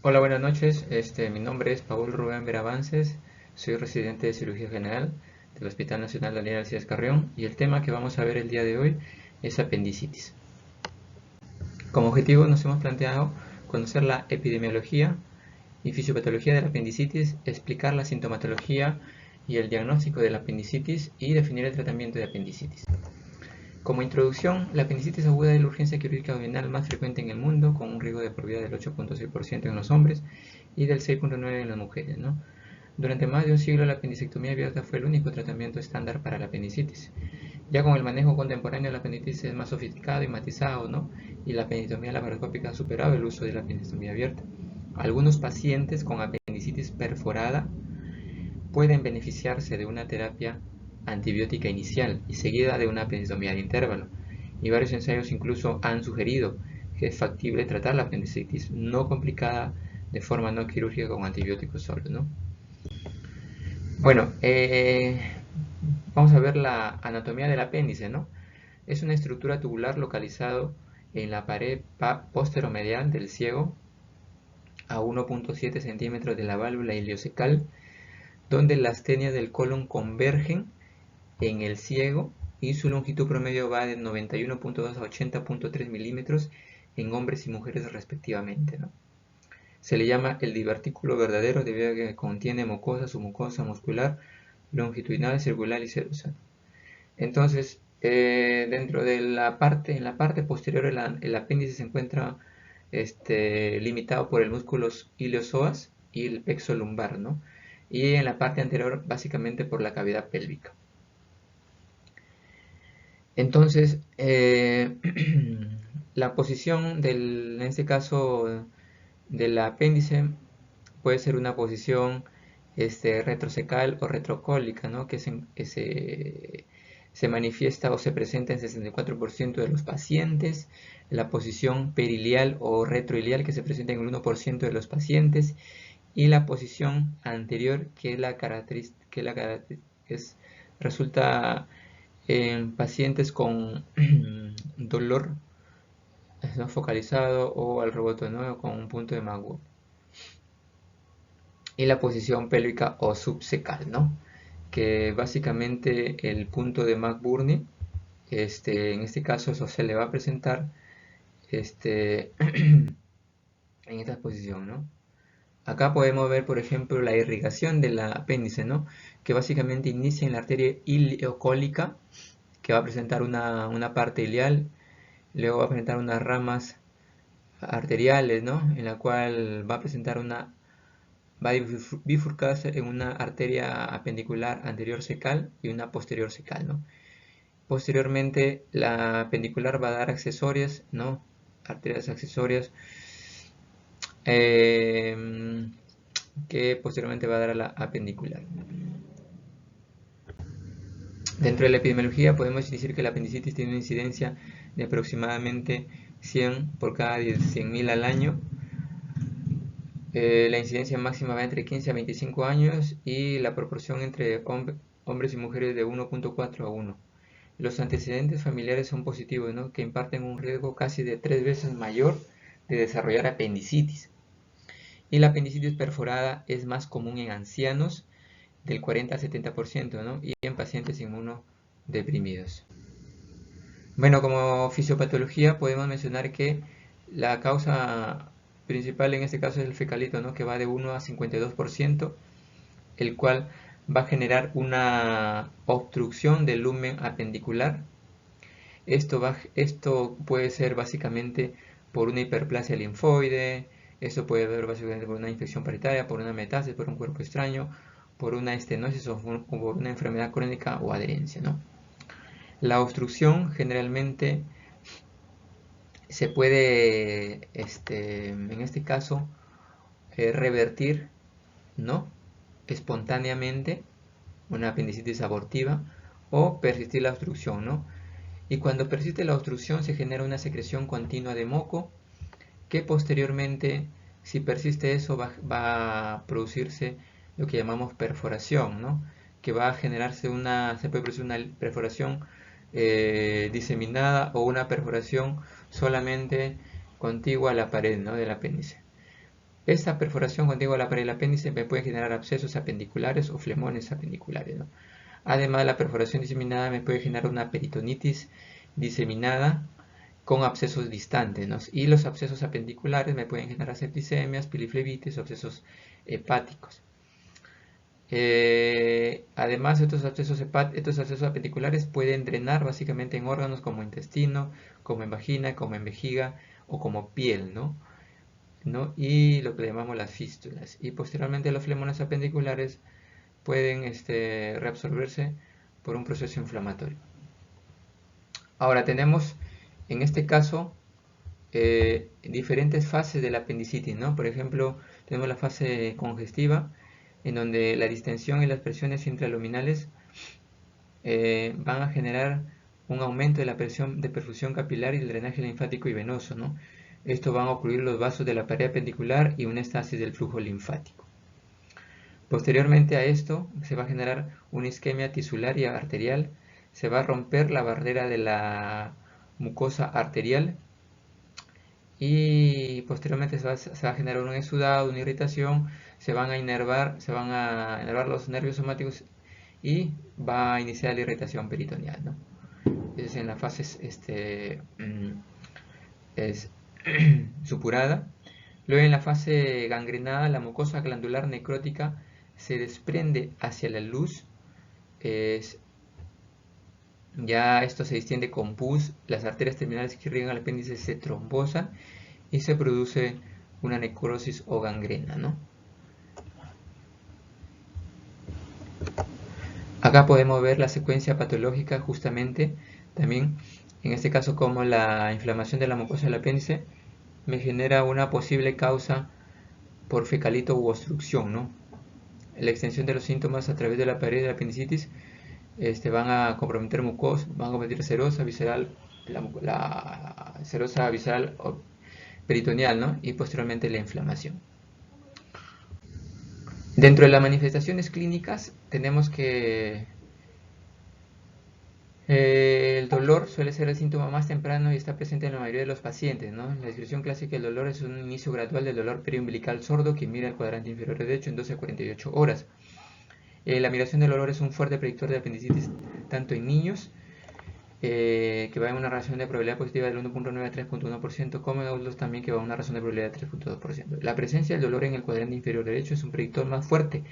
Hola, buenas noches. Mi nombre es Paul Rubén Veravances. Soy residente de cirugía general del Hospital Nacional Daniel Alcides Carrión y el tema que vamos a ver el día de hoy es apendicitis. Como objetivo nos hemos planteado conocer la epidemiología y fisiopatología de la apendicitis, explicar la sintomatología y el diagnóstico de la apendicitis y definir el tratamiento de apendicitis. Como introducción, la apendicitis aguda es la urgencia quirúrgica abdominal más frecuente en el mundo, con un riesgo de por vida del 8.6% en los hombres y del 6.9% en las mujeres, ¿no? Durante más de un siglo, la apendicectomía abierta fue el único tratamiento estándar para la apendicitis. Ya con el manejo contemporáneo, la apendicitis es más sofisticado y matizado, ¿no? Y la apendicectomía laparoscópica ha superado el uso de la apendicectomía abierta. Algunos pacientes con apendicitis perforada pueden beneficiarse de una terapia antibiótica inicial y seguida de una apendicectomía de intervalo. Y varios ensayos incluso han sugerido que es factible tratar la apendicitis no complicada de forma no quirúrgica con antibióticos solos, ¿no? Bueno, vamos a ver la anatomía del apéndice, ¿no? Es una estructura tubular localizado en la pared posteromedial del ciego a 1.7 centímetros de la válvula iliocecal, donde las tenias del colon convergen en el ciego y su longitud promedio va de 91.2 a 80.3 milímetros en hombres y mujeres respectivamente, ¿no? Se le llama el divertículo verdadero debido a que contiene mucosa, submucosa muscular, longitudinal, circular y serosa. Entonces, dentro de en la parte posterior el apéndice se encuentra limitado por el músculo iliosoas y el plexo lumbar, ¿no? Y en la parte anterior básicamente por la cavidad pélvica. Entonces, la posición en este caso del apéndice puede ser una posición retrocecal o retrocólica, ¿no? Se manifiesta o se presenta en 64% de los pacientes, la posición periliar o retroiliar que se presenta en el 1% de los pacientes y la posición anterior que es la resulta en pacientes con dolor no focalizado o al rebote nuevo con un punto de Magwood. Y la posición pélvica o subsecal, ¿no? Que básicamente el punto de McBurney, en este caso eso se le va a presentar en esta posición, ¿no? Acá podemos ver, por ejemplo, la irrigación del apéndice, ¿no? Que básicamente inicia en la arteria ileocólica, que va a presentar una parte ilial, luego va a presentar unas ramas arteriales, ¿no? En la cual va a presentar va a bifurcarse en una arteria apendicular anterior cecal y una posterior cecal, ¿no? Posteriormente, la apendicular va a dar accesorias, ¿no? Arterias accesorias que posteriormente va a dar a la apendicular. Dentro de la epidemiología podemos decir que la apendicitis tiene una incidencia de aproximadamente 100 por cada 100.000 al año. La incidencia máxima va entre 15 a 25 años y la proporción entre hombres y mujeres de 1.4 a 1. Los antecedentes familiares son positivos, ¿no? Que imparten un riesgo casi de 3 veces mayor de desarrollar apendicitis. Y la apendicitis perforada es más común en ancianos del 40 al 70%, ¿no? Y en pacientes inmunodeprimidos. Bueno, como fisiopatología podemos mencionar que la causa principal en este caso es el fecalito, ¿no? Que va de 1 a 52%, el cual va a generar una obstrucción del lumen apendicular. Esto puede ser básicamente por una hiperplasia linfoide, esto puede ser básicamente por una infección paritaria, por una metástasis, por un cuerpo extraño, por una estenosis o por una enfermedad crónica o adherencia, ¿no? La obstrucción generalmente se puede, en este caso, revertir, ¿no? Espontáneamente, una apendicitis abortiva, o persistir la obstrucción, ¿no? Y cuando persiste la obstrucción se genera una secreción continua de moco que posteriormente, si persiste eso, va a producirse lo que llamamos perforación, ¿no? Que va a generarse se puede producir una perforación diseminada o una perforación solamente contigua a la pared, ¿no? Del apéndice. Esta perforación contigua a la pared del apéndice me puede generar abscesos apendiculares o flemones apendiculares, ¿no? Además, la perforación diseminada me puede generar una peritonitis diseminada con abscesos distantes, ¿no? Y los abscesos apendiculares me pueden generar septicemias, piliflebitis o abscesos hepáticos. Además, estos abscesos apendiculares pueden drenar básicamente en órganos como intestino, como en vagina, como en vejiga o como piel, ¿no? Y lo que llamamos las fístulas. Y posteriormente los flemones apendiculares pueden reabsorberse por un proceso inflamatorio. Ahora tenemos en este caso diferentes fases de la apendicitis, ¿no? Por ejemplo, tenemos la fase congestiva, en donde la distensión y las presiones intraluminales van a generar un aumento de la presión de perfusión capilar y el drenaje linfático y venoso, ¿no? Esto van a ocluir los vasos de la pared apendicular y una estasis del flujo linfático. Posteriormente a esto se va a generar una isquemia tisular y arterial, se va a romper la barrera de la mucosa arterial y posteriormente se va a generar un exudado, una irritación, se van a inervar los nervios somáticos y va a iniciar la irritación peritoneal, ¿no? Es en la fase supurada. Luego en la fase gangrenada, la mucosa glandular necrótica se desprende hacia la luz. Ya esto se distiende con pus, las arterias terminales que irrigan al apéndice se trombosan y se produce una necrosis o gangrena, ¿no? Acá podemos ver la secuencia patológica justamente también, en este caso como la inflamación de la mucosa del apéndice me genera una posible causa por fecalito u obstrucción, ¿no? La extensión de los síntomas a través de la pared de la apendicitis van a comprometer mucosa, van a comprometer serosa visceral, la serosa visceral peritoneal, ¿no? Y posteriormente la inflamación. Dentro de las manifestaciones clínicas tenemos que el dolor suele ser el síntoma más temprano y está presente en la mayoría de los pacientes, ¿no? La descripción clásica del dolor es un inicio gradual del dolor periumbilical sordo que mira el cuadrante inferior derecho en 12 a 48 horas. La migración del dolor es un fuerte predictor de apendicitis tanto en niños, que va en una relación de probabilidad positiva del 1.9 a 3.1%, como en adultos también que va en una razón de probabilidad de 3.2%. La presencia del dolor en el cuadrante inferior derecho es un predictor más fuerte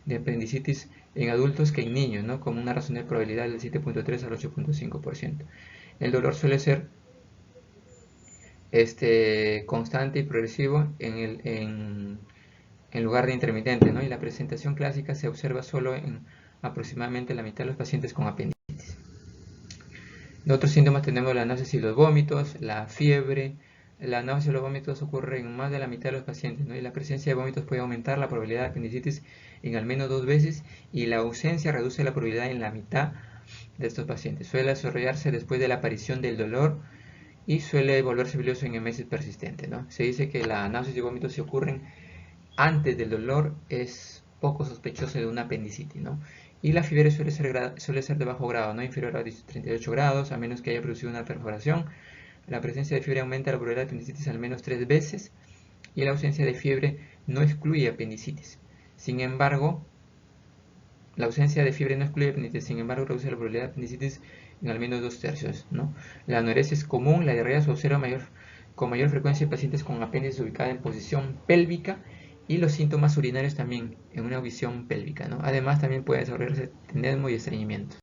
de apendicitis en adultos que en niños, ¿no? Con una razón de probabilidad del 7.3 al 8.5%. El dolor suele ser constante y progresivo en lugar de intermitente, ¿no? Y la presentación clásica se observa solo en aproximadamente la mitad de los pacientes con apendicitis. De otros síntomas tenemos la náusea y los vómitos, la fiebre. La náusea y los vómitos ocurren en más de la mitad de los pacientes, ¿no? Y la presencia de vómitos puede aumentar la probabilidad de apendicitis en al menos 2 veces y la ausencia reduce la probabilidad en la mitad de estos pacientes. Suele desarrollarse después de la aparición del dolor y suele volverse bilioso en meses persistentes, ¿no? Se dice que la náusea y vómitos si ocurren antes del dolor es poco sospechoso de una apendicitis, ¿no? Y la fiebre suele ser de bajo grado, no inferior a 38 grados, a menos que haya producido una perforación. La presencia de fiebre aumenta la probabilidad de apendicitis al menos 3 veces y la ausencia de fiebre no excluye apendicitis. Sin embargo, la ausencia de fiebre no excluye apendicitis, sin embargo reduce la probabilidad de apendicitis en al menos 2/3, ¿no? La anorexia es común, la diarrea se observa con mayor frecuencia en pacientes con apéndice ubicada en posición pélvica y los síntomas urinarios también en una visión pélvica, ¿no? Además también puede desarrollarse tenesmo y estreñimiento.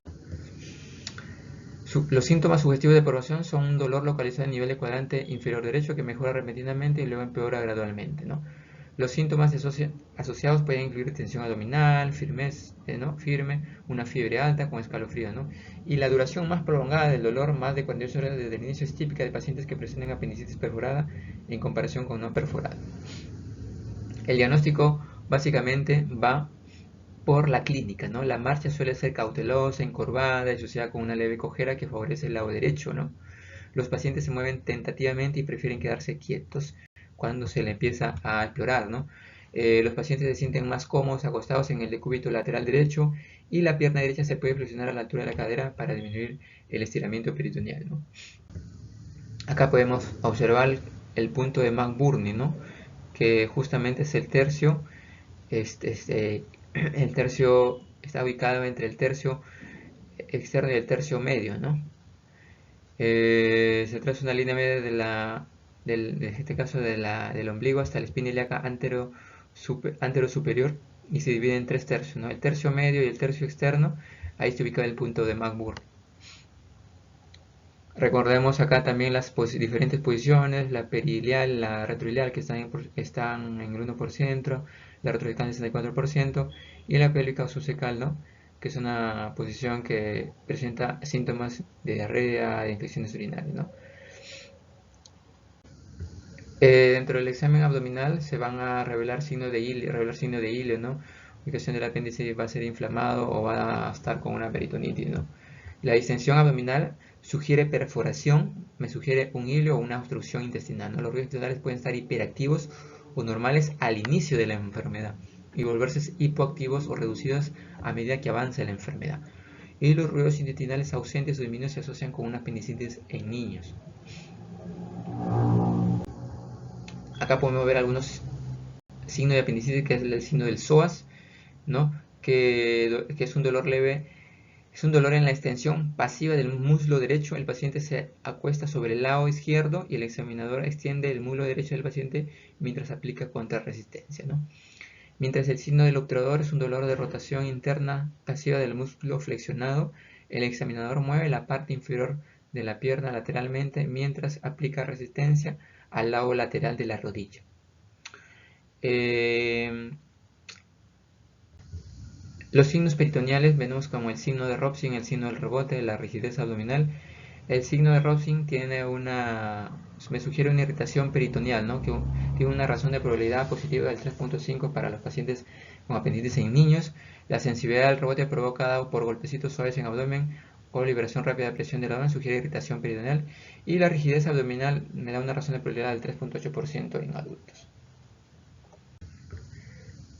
Los síntomas sugestivos de perforación son un dolor localizado a nivel del cuadrante inferior derecho que mejora repentinamente y luego empeora gradualmente, ¿no? Los síntomas asociados pueden incluir tensión abdominal, firme, una fiebre alta con escalofríos, ¿no? Y la duración más prolongada del dolor, más de 48 horas desde el inicio, es típica de pacientes que presentan apendicitis perforada en comparación con no perforada. El diagnóstico básicamente va por la clínica, ¿no? La marcha suele ser cautelosa, encorvada, asociada con una leve cojera que favorece el lado derecho, ¿no? Los pacientes se mueven tentativamente y prefieren quedarse quietos cuando se le empieza a explorar, ¿no? Los pacientes se sienten más cómodos acostados en el decúbito lateral derecho y la pierna derecha se puede flexionar a la altura de la cadera para disminuir el estiramiento peritoneal, ¿no? Acá podemos observar el punto de McBurney, ¿no? que justamente es el tercio. El tercio está ubicado entre el tercio externo y el tercio medio, ¿no? Se traza una línea media en este caso del ombligo hasta la espina ilíaca antero superior, y se divide en 3 tercios, ¿no? El tercio medio y el tercio externo, ahí está ubicado el punto de McMurray. Recordemos acá también las diferentes posiciones: la perilial, la retroilial, que están en el 1%, la retroiliacal en el 64%, y la pélvica subcecal, ¿no?, que es una posición que presenta síntomas de diarrea, de infecciones urinarias, ¿no? Dentro del examen abdominal se van a revelar signos de hilio, ¿no? Ubicación del apéndice va a ser inflamado o va a estar con una peritonitis, ¿no? La distensión abdominal sugiere perforación, me sugiere un hilo o una obstrucción intestinal, ¿no? Los ruidos intestinales pueden estar hiperactivos o normales al inicio de la enfermedad y volverse hipoactivos o reducidos a medida que avanza la enfermedad. Y los ruidos intestinales ausentes o disminuidos se asocian con una apendicitis en niños. Acá podemos ver algunos signos de apendicitis, que es el signo del psoas, ¿no?, que es un dolor leve. Es un dolor en la extensión pasiva del muslo derecho. El paciente se acuesta sobre el lado izquierdo y el examinador extiende el muslo derecho del paciente mientras aplica contrarresistencia, ¿no? Mientras el signo del obturador es un dolor de rotación interna pasiva del músculo flexionado, el examinador mueve la parte inferior de la pierna lateralmente mientras aplica resistencia al lado lateral de la rodilla. Los signos peritoneales vemos como el signo de Robson, el signo del rebote, la rigidez abdominal. El signo de Robson me sugiere una irritación peritoneal, ¿no?, que tiene una razón de probabilidad positiva del 3.5 para los pacientes con apendicitis en niños. La sensibilidad al rebote provocada por golpecitos suaves en abdomen o liberación rápida de presión del abdomen sugiere irritación peritoneal. Y la rigidez abdominal me da una razón de probabilidad del 3.8% en adultos.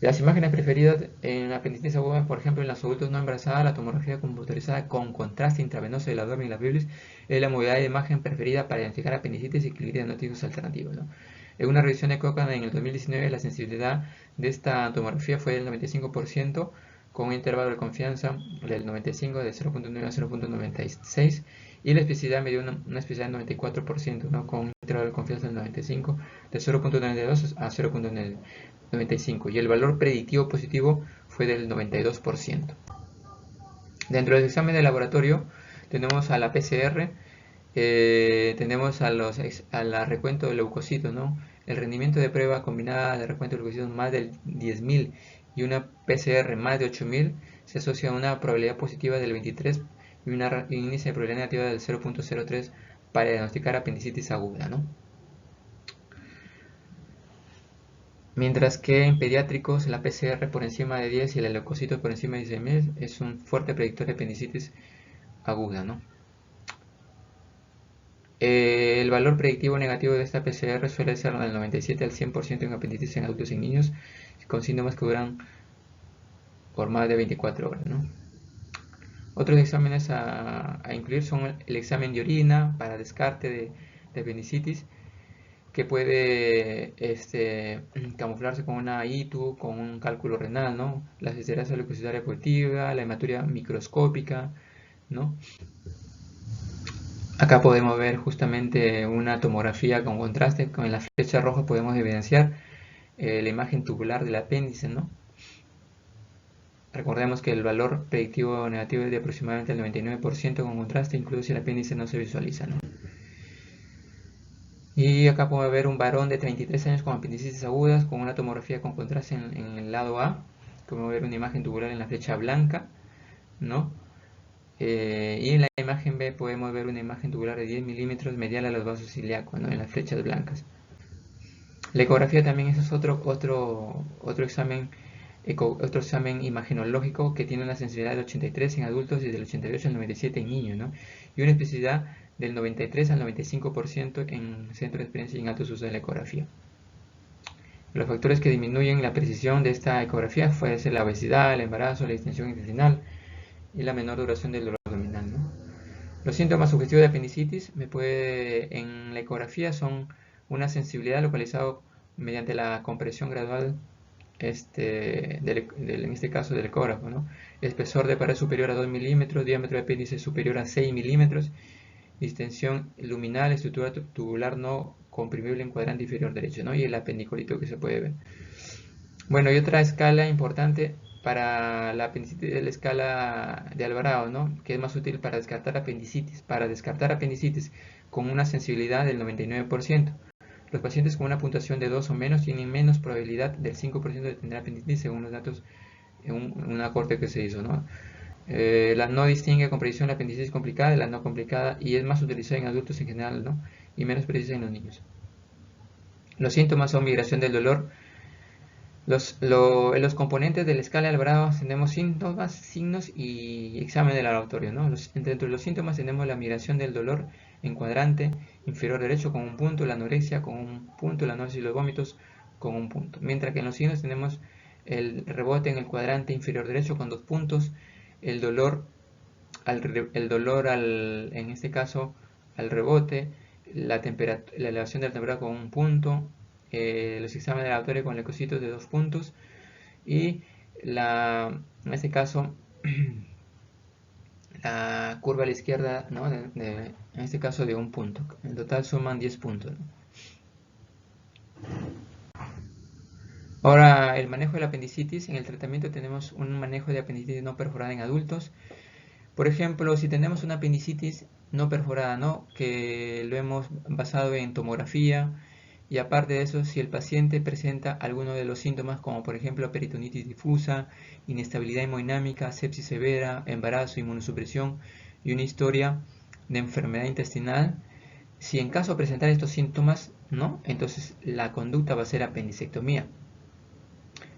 Las imágenes preferidas en apendicitis aguda, por ejemplo, en los adultos no embarazados, la tomografía computarizada con contraste intravenoso del abdomen y la pelvis es la modalidad de imagen preferida para identificar apendicitis y clínicos diagnósticos alternativos, ¿no? En una revisión de Cochrane en el 2019, la sensibilidad de esta tomografía fue del 95%, con un intervalo de confianza del 95 de 0.9 a 0.96, y la especificidad me dio una especificidad del 94%, ¿no?, con un intervalo de confianza del 95 de 0.92 a 0.95, y el valor predictivo positivo fue del 92%. Dentro del examen de laboratorio tenemos a la PCR, tenemos a la recuento de leucocitos, ¿no? El rendimiento de prueba combinada de recuento de leucocitos más de 10.000 y una PCR más de 8.000 se asocia a una probabilidad positiva del 23 y un índice de probabilidad negativa del 0.03 para diagnosticar apendicitis aguda, ¿no? Mientras que en pediátricos la PCR por encima de 10 y el leucocito por encima de 16.000 es un fuerte predictor de apendicitis aguda, ¿no? El valor predictivo negativo de esta PCR suele ser del 97 al 100% en apendicitis en adultos y niños con síntomas que duran por más de 24 horas, ¿no? Otros exámenes a incluir son el examen de orina para descarte de apendicitis, que puede camuflarse con una ITU, con un cálculo renal, ¿no? La esterasa leucocitaria positiva, la hematuria microscópica, ¿no? Acá podemos ver justamente una tomografía con contraste. Con la flecha roja podemos evidenciar la imagen tubular del apéndice, ¿no? Recordemos que el valor predictivo negativo es de aproximadamente el 99% con contraste, incluso si el apéndice no se visualiza, ¿no? Y acá podemos ver un varón de 33 años con apendicitis agudas con una tomografía con contraste en el lado A. Podemos ver una imagen tubular en la flecha blanca, ¿no? Y en la imagen B podemos ver una imagen tubular de 10 milímetros medial a los vasos ilíacos, ¿no?, en las flechas blancas. La ecografía también es otro examen imagenológico que tiene una sensibilidad del 83 en adultos y del 88 al 97 en niños, ¿no?, y una especificidad del 93 al 95% en centros de experiencia y en altos usos de la ecografía. Los factores que disminuyen la precisión de esta ecografía pueden ser la obesidad, el embarazo, la distensión intestinal y la menor duración del dolor abdominal, ¿no? Los síntomas sugestivos de apendicitis en la ecografía son una sensibilidad localizada mediante la compresión gradual en este caso del ecógrafo, ¿no? Espesor de pared superior a 2 milímetros, diámetro de apéndice superior a 6 milímetros, distensión luminal, estructura tubular no comprimible en cuadrante inferior derecho, ¿no? Y el apendicolito que se puede ver. Bueno, y otra escala importante para la apendicitis es la escala de Alvarado, ¿no? Que es más útil para descartar apendicitis. Para descartar apendicitis con una sensibilidad del 99%. Los pacientes con una puntuación de 2 o menos tienen menos probabilidad del 5% de tener apendicitis según los datos en una corte que se hizo, ¿no? La no distingue con precisión la apendicitis complicada de la no complicada y es más utilizada en adultos en general, ¿no? Y menos precisa en los niños. Los síntomas son migración del dolor. En los componentes de la escala de Alvarado tenemos síntomas, signos y examen del laboratorio, ¿no? Dentro de los síntomas tenemos la migración del dolor en cuadrante inferior derecho con un punto, la anorexia con un punto, la náusea y los vómitos con un punto. Mientras que en los signos tenemos el rebote en el cuadrante inferior derecho con 2 puntos, el dolor en este caso al rebote, la elevación de la temperatura con un punto, los exámenes de laboratorio con leucocitos de 2 puntos y en este caso la curva a la izquierda, ¿no? En este caso de un punto. En total suman 10 puntos, ¿no? Ahora, el manejo de la apendicitis. En el tratamiento tenemos un manejo de apendicitis no perforada en adultos. Por ejemplo, si tenemos una apendicitis no perforada, ¿no? Que lo hemos basado en tomografía, y aparte de eso, si el paciente presenta alguno de los síntomas, como por ejemplo peritonitis difusa, inestabilidad hemodinámica, sepsis severa, embarazo, inmunosupresión y una historia de enfermedad intestinal, si en caso de presentar estos síntomas, ¿no? Entonces la conducta va a ser apendicectomía.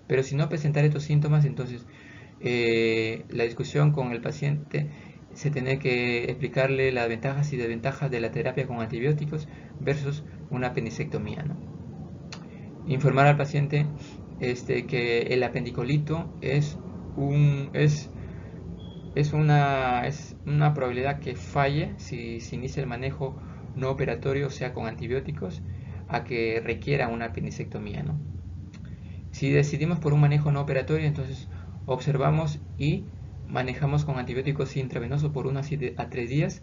Pero si no presentar estos síntomas, entonces la discusión con el paciente se tiene que explicarle las ventajas y desventajas de la terapia con antibióticos versus una apendicectomía, ¿no? Informar al paciente que el apendicolito es una probabilidad que falle si se inicia el manejo no operatorio, o sea con antibióticos, a que requiera una apendicectomía, ¿no? Si decidimos por un manejo no operatorio, entonces observamos y manejamos con antibióticos intravenosos por 1 a 3 días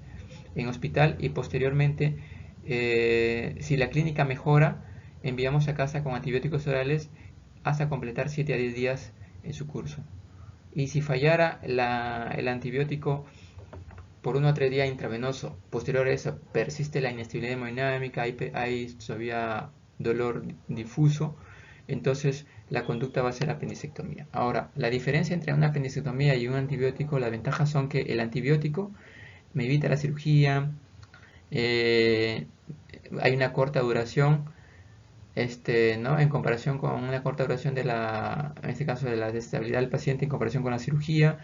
en hospital y posteriormente, si la clínica mejora, enviamos a casa con antibióticos orales hasta completar 7 a 10 días en su curso. Y si fallara el antibiótico por 1 a 3 días intravenoso, posterior a eso persiste la inestabilidad hemodinámica, hay todavía dolor difuso, entonces la conducta va a ser apendicectomía. Ahora, la diferencia entre una apendicectomía y un antibiótico, las ventajas son que el antibiótico me evita la cirugía, hay una corta duración, ¿no? En comparación con una corta duración en este caso de la estabilidad del paciente en comparación con la cirugía,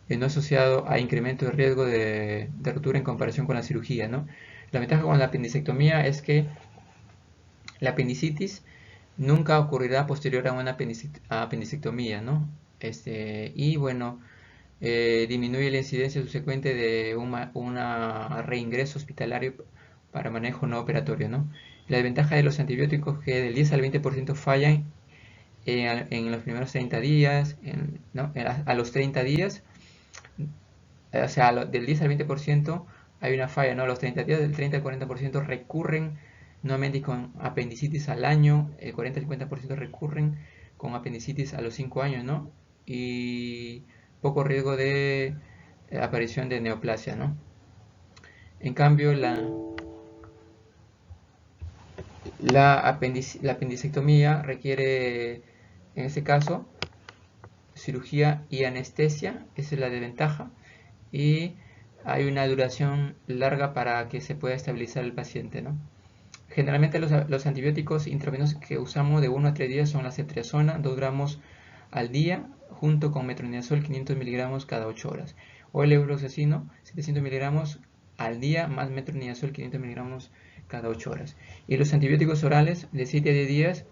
no asociado a incremento de riesgo de rotura en comparación con la cirugía, ¿no? La ventaja con la apendicectomía es que la apendicitis nunca ocurrirá posterior a una apendicectomía, ¿no? Y bueno, disminuye la incidencia subsecuente de un reingreso hospitalario para manejo no operatorio, ¿no? La desventaja de los antibióticos es que del 10 al 20% fallan en los primeros 30 días, ¿no? A los 30 días, o sea, del 10 al 20% hay una falla, ¿no? A los 30 días, del 30 al 40% recurren nuevamente con apendicitis al año, el 40 al 50% recurren con apendicitis a los 5 años, ¿no? Y poco riesgo de aparición de neoplasia, ¿no? En cambio, la apendicectomía requiere, en este caso, cirugía y anestesia, esa es la desventaja, y hay una duración larga para que se pueda estabilizar el paciente, ¿no? Generalmente los antibióticos intravenosos que usamos de 1 a 3 días son la ceftriaxona, 2 gramos al día, junto con metronidazol 500 miligramos cada 8 horas, o el levofloxacino 700 miligramos al día más metronidazol 500 miligramos cada 8 horas. Y los antibióticos orales de 7 a 10 días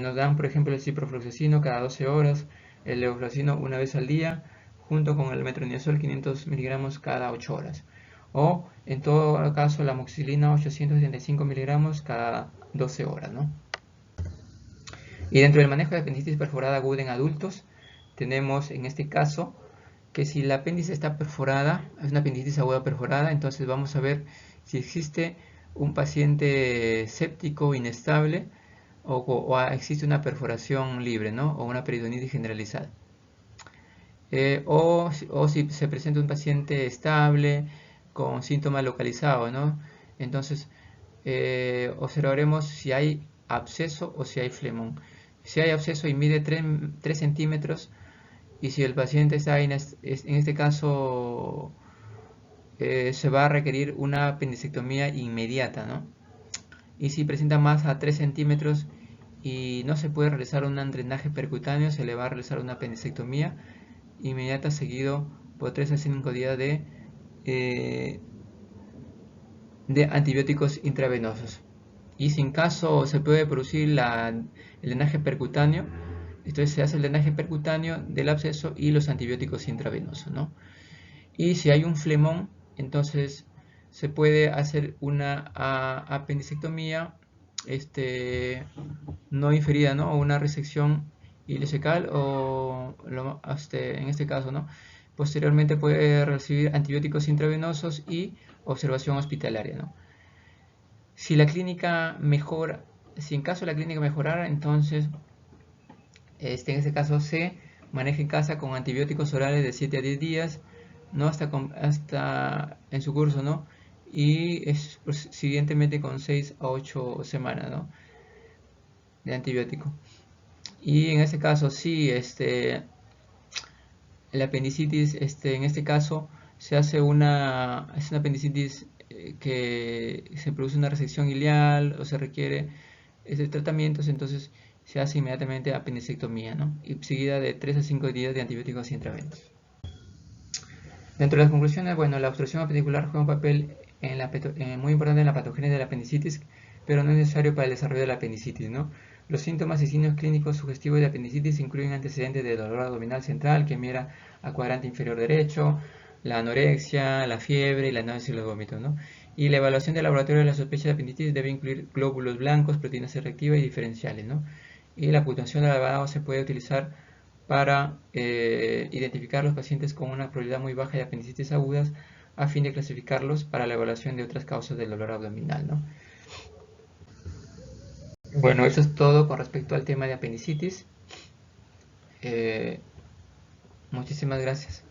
nos dan, por ejemplo, el ciprofloxacino cada 12 horas, el levofloxacino una vez al día, junto con el metronidazol 500 miligramos cada 8 horas. O, en todo caso, la amoxicilina 875 miligramos cada 12 horas, ¿no? Y dentro del manejo de apendicitis perforada aguda en adultos, tenemos en este caso que si la apéndice está perforada, es una apendicitis aguda perforada, entonces vamos a ver si existe un paciente séptico inestable o existe una perforación libre, ¿no? O una peritonitis generalizada. O si se presenta un paciente estable con síntomas localizados, ¿no? Entonces observaremos si hay absceso o si hay flemón. Si hay absceso y mide 3 centímetros, y si el paciente está en este caso, se va a requerir una apendicectomía inmediata, ¿no? Y si presenta más a 3 centímetros y no se puede realizar un drenaje percutáneo, se le va a realizar una apendicectomía inmediata seguido por 3 a 5 días de antibióticos intravenosos. Y si en caso se puede producir el drenaje percutáneo, entonces se hace el drenaje percutáneo del absceso y los antibióticos intravenosos, ¿no? Y si hay un flemón, entonces se puede hacer una apendicectomía no inferida, ¿no? O una resección ileocecal en este caso, ¿no? Posteriormente puede recibir antibióticos intravenosos y observación hospitalaria, ¿no? Si la clínica mejora, si en caso la clínica mejorara, entonces en este caso se maneja en casa con antibióticos orales de 7 a 10 días, ¿no? Hasta en su curso, ¿no? Y siguientemente con 6 a 8 semanas, ¿no? De antibiótico. Y en este caso, sí, la apendicitis, en este caso, es una apendicitis que se produce una resección ileal o se requiere tratamientos, entonces se hace inmediatamente apendicectomía, ¿no? Y seguida de 3 a 5 días de antibióticos intravenosos. Dentro de las conclusiones, bueno, la obstrucción apendicular juega un papel muy importante en la patogenia de la apendicitis, pero no es necesario para el desarrollo de la apendicitis, ¿no? Los síntomas y signos clínicos sugestivos de apendicitis incluyen antecedentes de dolor abdominal central que mira a cuadrante inferior derecho, la anorexia, la fiebre y la náusea y los vómitos, ¿no? Y la evaluación de laboratorio de la sospecha de apendicitis debe incluir glóbulos blancos, proteínas C reactivas y diferenciales, ¿no? Y la puntuación de lavado se puede utilizar para identificar los pacientes con una probabilidad muy baja de apendicitis agudas a fin de clasificarlos para la evaluación de otras causas del dolor abdominal, ¿no? Bueno, eso es todo con respecto al tema de apendicitis. Muchísimas gracias.